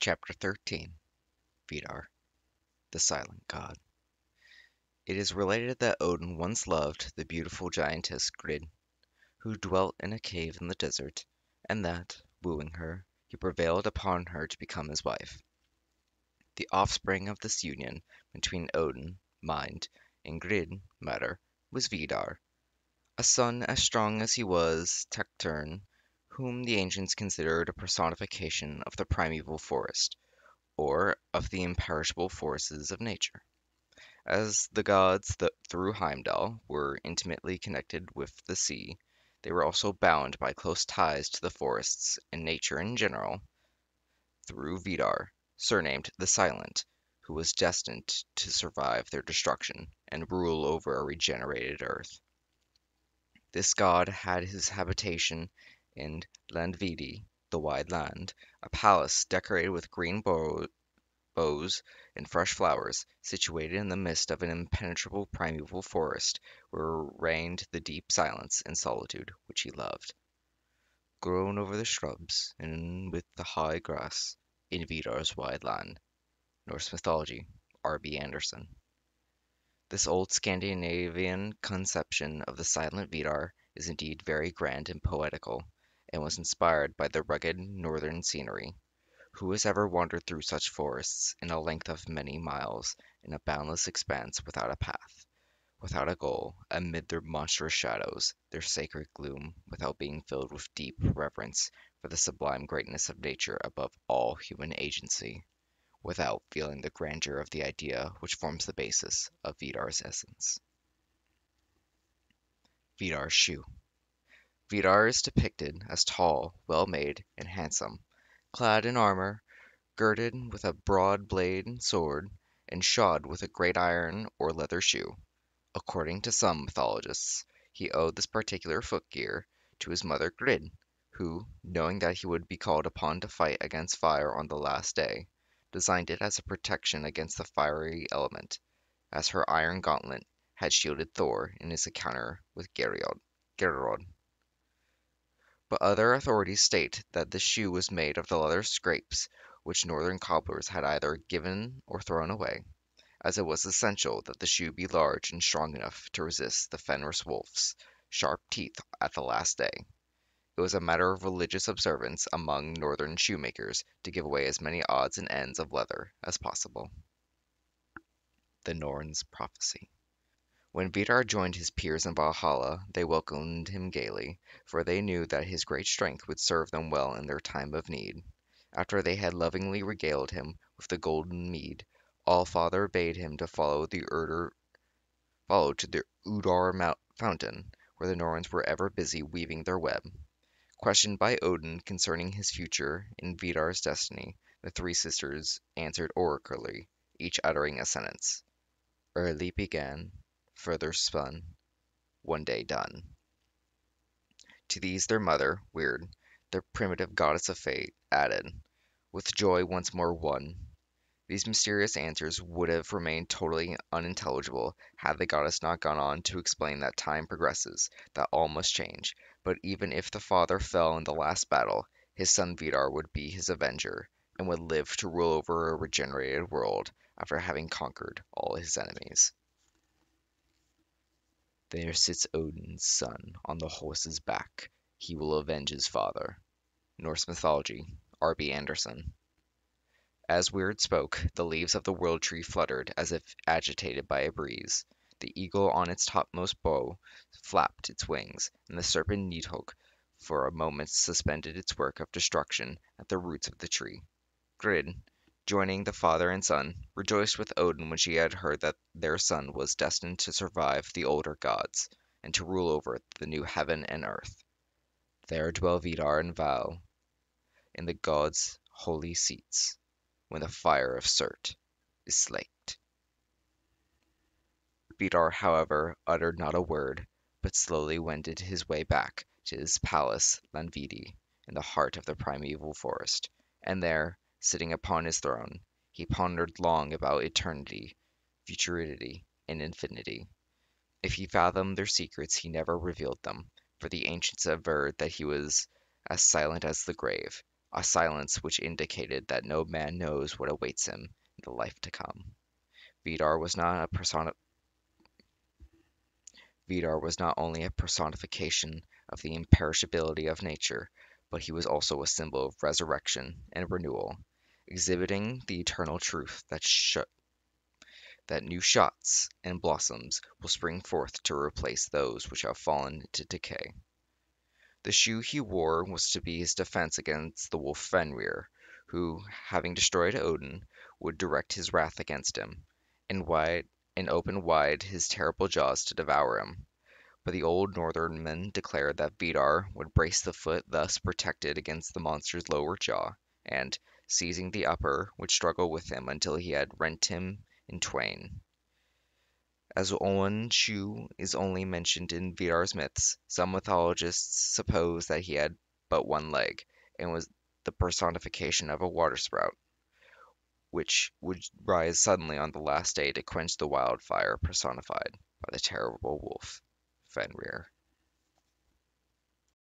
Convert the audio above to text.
Chapter 13. Vidar the Silent God. It is related that Odin once loved the beautiful giantess Grid, who dwelt in a cave in the desert, and that, wooing her, he prevailed upon her to become his wife. The offspring of this union between Odin, mind, and Grid, matter, was Vidar, a son as strong as he was taciturn, whom the ancients considered a personification of the primeval forest, or of the imperishable forces of nature. As the gods through Heimdall were intimately connected with the sea, they were also bound by close ties to the forests and nature in general through Vidar, surnamed the Silent, who was destined to survive their destruction and rule over a regenerated earth. This god had his habitation in Landvidi, the wide land, a palace decorated with green boughs and fresh flowers, situated in the midst of an impenetrable primeval forest, where reigned the deep silence and solitude which he loved. Grown over the shrubs and with the high grass in Vidar's wide land. Norse Mythology, R.B. Anderson. This old Scandinavian conception of the silent Vidar is indeed very grand and poetical, and was inspired by the rugged northern scenery. Who has ever wandered through such forests in a length of many miles, in a boundless expanse without a path, without a goal, amid their monstrous shadows, their sacred gloom, without being filled with deep reverence for the sublime greatness of nature above all human agency, without feeling the grandeur of the idea which forms the basis of Vidar's essence? Vidar's shoe. Vidar is depicted as tall, well-made, and handsome, clad in armor, girded with a broad-bladed sword, and shod with a great iron or leather shoe. According to some mythologists, he owed this particular footgear to his mother Grid, who, knowing that he would be called upon to fight against fire on the last day, designed it as a protection against the fiery element, as her iron gauntlet had shielded Thor in his encounter with Geirrod. But other authorities state that this shoe was made of the leather scrapes which northern cobblers had either given or thrown away, as it was essential that the shoe be large and strong enough to resist the Fenris wolf's sharp teeth at the last day. It was a matter of religious observance among northern shoemakers to give away as many odds and ends of leather as possible. The Norse Prophecy. When Vidar joined his peers in Valhalla, they welcomed him gaily, for they knew that his great strength would serve them well in their time of need. After they had lovingly regaled him with the golden mead, All-Father bade him to follow to the Udar fountain, where the Norns were ever busy weaving their web. Questioned by Odin concerning his future in Vidars Destiny, the three sisters answered oracly, each uttering a sentence. Early began, further spun, one day done. To these their mother, Weird, their primitive goddess of fate, added, with joy once more won. These mysterious answers would have remained totally unintelligible had the goddess not gone on to explain that time progresses, that all must change, but even if the father fell in the last battle, his son Vidar would be his avenger, and would live to rule over a regenerated world after having conquered all his enemies. There sits Odin's son on the horse's back. He will avenge his father. Norse Mythology, R.B. Anderson. As Weird spoke, the leaves of the world tree fluttered as if agitated by a breeze. The eagle on its topmost bough flapped its wings, and the serpent Nidhogg for a moment suspended its work of destruction at the roots of the tree. Grid, joining the father and son, rejoiced with Odin when she had heard that their son was destined to survive the older gods, and to rule over the new heaven and earth. There dwell Vidar and Val, in the gods' holy seats, when the fire of Surt is slaked. Vidar, however, uttered not a word, but slowly wended his way back to his palace Landvidi, in the heart of the primeval forest, and there, sitting upon his throne, he pondered long about eternity, futurity, and infinity. If he fathomed their secrets he never revealed them, for the ancients averred that he was as silent as the grave, a silence which indicated that no man knows what awaits him in the life to come. Vidar was not a persona Vidar was not only a personification of the imperishability of nature, but he was also a symbol of resurrection and renewal, exhibiting the eternal truth that new shots and blossoms will spring forth to replace those which have fallen into decay. The shoe he wore was to be his defense against the wolf Fenrir, who, having destroyed Odin, would direct his wrath against him, and open wide his terrible jaws to devour him. But the old Northernmen declared that Vidar would brace the foot thus protected against the monster's lower jaw, and, seizing the upper, would struggle with him until he had rent him in twain. As one shoe is only mentioned in Vidar's myths, some mythologists suppose that he had but one leg, and was the personification of a watersprout, which would rise suddenly on the last day to quench the wildfire personified by the terrible wolf Fenrir.